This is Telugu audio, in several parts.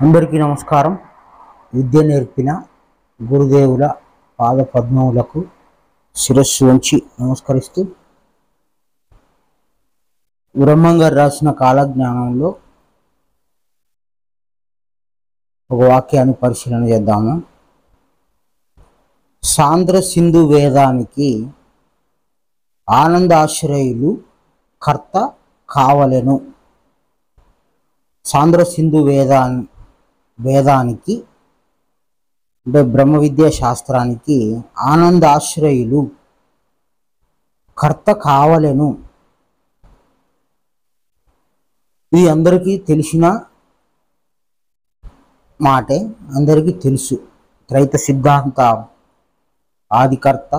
అందరికీ నమస్కారం. విద్య నేర్పిన గురుదేవుల పాద పద్మములకు శిరస్సు వంచి నమస్కరిస్తూ బ్రహ్మంగారు రాసిన కాలజ్ఞానంలో ఒక వాక్యాన్ని పరిశీలన చేద్దాము. సాంద్ర సింధు వేదానికి ఆనందాశ్రయులు కర్త కావలెను. సాంద్ర సింధు వేదానికి అంటే బ్రహ్మ విద్యా శాస్త్రానికి ఆనందాశ్రయులు కర్త కావలెను. ఇది అందరికీ తెలిసిన మాటే, అందరికీ తెలుసు. త్రైత సిద్ధాంత ఆదికర్త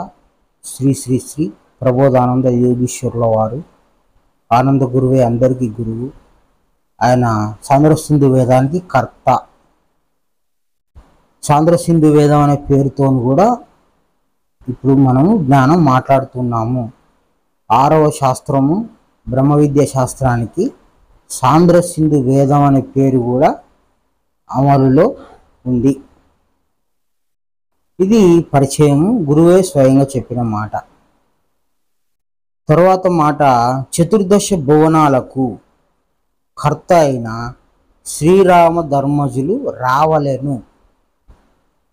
శ్రీ శ్రీ శ్రీ ప్రబోధానంద యోగీశ్వరుల వారు, ఆనంద గురువే అందరికీ గురువు. ఆయన సాంద్ర సింధు వేదానికి కర్త. సాంద్ర సింధు వేదం అనే పేరుతో కూడా ఇప్పుడు మనము జ్ఞానం మాట్లాడుతున్నాము. 6వ శాస్త్రము బ్రహ్మ విద్యా శాస్త్రానికి సాంద్ర సింధు వేదం అనే పేరు కూడా అమలులో ఉంది. ఇది పరిచయము, గురువే స్వయంగా చెప్పిన మాట. తరువాత మాట, చతుర్దశ భువనాలకు కర్త అయిన శ్రీరామ ధర్మజులు రావలెను.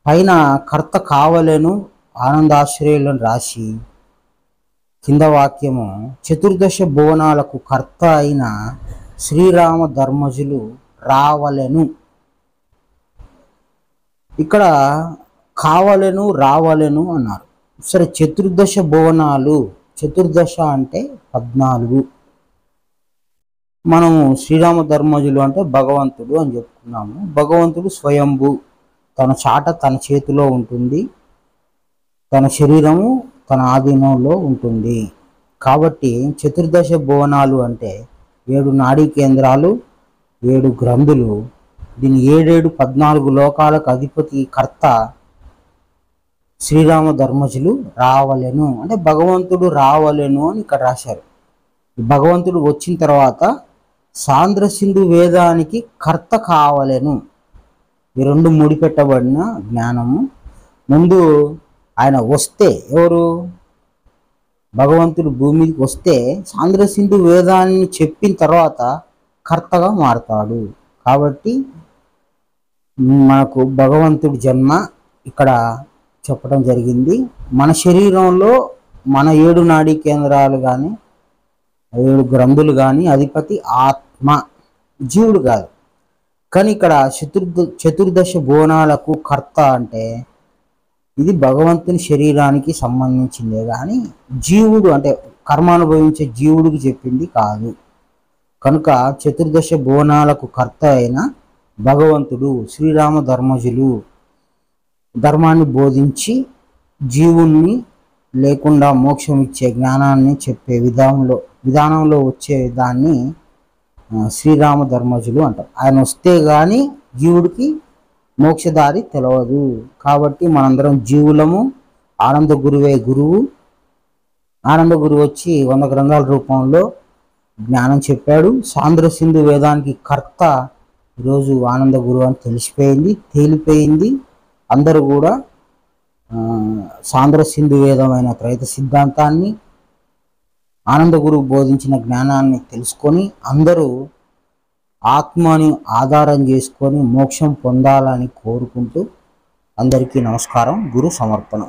పైన కర్త కావలెను ఆనందాశ్రయులను రాసి కింద వాక్యము చతుర్దశ భువనాలకు కర్త అయిన శ్రీరామ ధర్మజులు రావలెను. ఇక్కడ కావలెను రావలెను అన్నారు. సరే, చతుర్దశ భువనాలు, చతుర్దశ అంటే 14. మనము శ్రీరామ ధర్మజులు అంటే భగవంతుడు అని చెప్పుకున్నాము. భగవంతుడు స్వయంభూ, తన చాట తన చేతిలో ఉంటుంది, తన శరీరము తన ఆధీనంలో ఉంటుంది. కాబట్టి చతుర్దశ భువనాలు అంటే 7 నాడీ కేంద్రాలు, 7 గ్రంథులు. దీని 14 లోకాలకు అధిపతి కర్త శ్రీరామ ధర్మజులు రావలెను అంటే భగవంతుడు రావలెను అని ఇక్కడ రాశారు. భగవంతుడు వచ్చిన తర్వాత సాంద్ర సింధు వేదానికి కర్త కావలెను. ఈ 2 ముడిపెట్టబడిన జ్ఞానము. ముందు ఆయన వస్తే, ఎవరు? భగవంతుడు భూమి మీదకి వస్తే సాంద్ర సింధు వేదాన్ని చెప్పిన తర్వాత కర్తగా మారతాడు. కాబట్టి మనకు భగవంతుడి జన్మ ఇక్కడ చెప్పడం జరిగింది. మన శరీరంలో మన 7 నాడీ కేంద్రాలు కానీ 7 గ్రంథులు కానీ అధిపతి ఆత్మ, జీవుడు కాదు. కానీ ఇక్కడ చతుర్దశ భువనాలకు కర్త అంటే ఇది భగవంతుని శరీరానికి సంబంధించిందే కానీ జీవుడు అంటే కర్మ అనుభవించే జీవుడికి చెప్పింది కాదు. కనుక చతుర్దశ భువనాలకు కర్త అయిన భగవంతుడు శ్రీరామ ధర్మజులు ధర్మాన్ని బోధించి జీవుణ్ణి లేకుండా మోక్షం ఇచ్చే జ్ఞానాన్ని చెప్పే విధానంలో వచ్చే దాన్ని శ్రీరామ ధర్మజులు అంటారు. ఆయన వస్తే కానీ జీవుడికి మోక్షదారి తెలియదు. కాబట్టి మనందరం జీవులము. ఆనంద గురువే గురువు. ఆనంద గురువు వచ్చి 100 గ్రంథాల రూపంలో జ్ఞానం చెప్పాడు. సాంద్ర సింధు వేదానికి కర్త ఈరోజు ఆనంద గురువు అని తేలిపోయింది. అందరూ కూడా సాంద్ర సింధు వేదమైన త్రైత సిద్ధాంతాన్ని, ఆనంద గురువు బోధించిన జ్ఞానాన్ని తెలుసుకొని అందరూ ఆత్మని ఆధారం చేసుకొని మోక్షం పొందాలని కోరుకుంటూ అందరికీ నమస్కారం. గురు సమర్పణ.